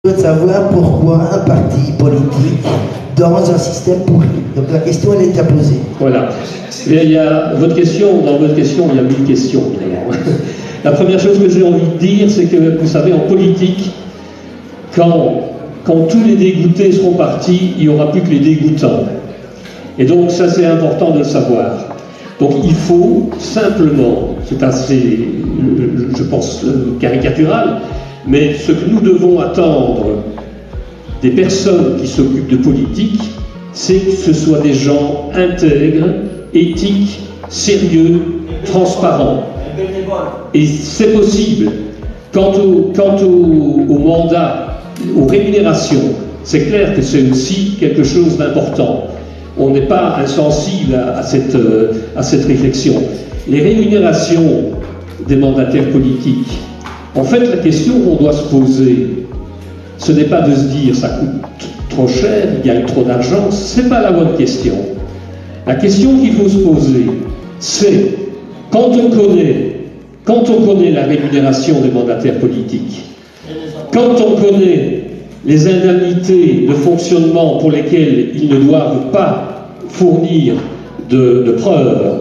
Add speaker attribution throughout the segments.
Speaker 1: Je veux savoir pourquoi un parti politique dans un système pourri. Donc la question, elle est déjà posée.
Speaker 2: Voilà. Et il y a votre question, dans votre question, il y a 1000 questions, évidemment. La première chose que j'ai envie de dire, c'est que, vous savez, en politique, quand tous les dégoûtés seront partis, il n'y aura plus que les dégoûtants. Et donc, ça, c'est important de le savoir. Donc, il faut simplement, c'est assez, je pense, caricatural, mais ce que nous devons attendre des personnes qui s'occupent de politique, c'est que ce soient des gens intègres, éthiques, sérieux, transparents. Et c'est possible. Quant au mandat, aux rémunérations, c'est clair que c'est aussi quelque chose d'important. On n'est pas insensible à cette réflexion. Les rémunérations des mandataires politiques, en fait, la question qu'on doit se poser, ce n'est pas de se dire ça coûte trop cher, il gagne trop d'argent, c'est pas la bonne question. La question qu'il faut se poser, c'est quand on connaît la rémunération des mandataires politiques, quand on connaît les indemnités de fonctionnement pour lesquelles ils ne doivent pas fournir de preuves,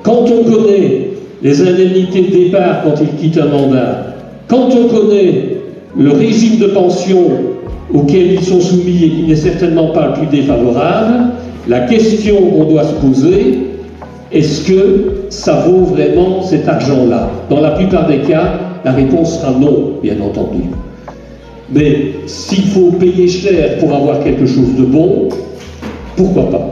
Speaker 2: quand on connaît les indemnités de départ quand ils quittent un mandat, quand on connaît le régime de pension auquel ils sont soumis et qui n'est certainement pas le plus défavorable, la question qu'on doit se poser, est-ce que ça vaut vraiment cet argent-là? Dans la plupart des cas, la réponse sera non, bien entendu. Mais s'il faut payer cher pour avoir quelque chose de bon, pourquoi pas?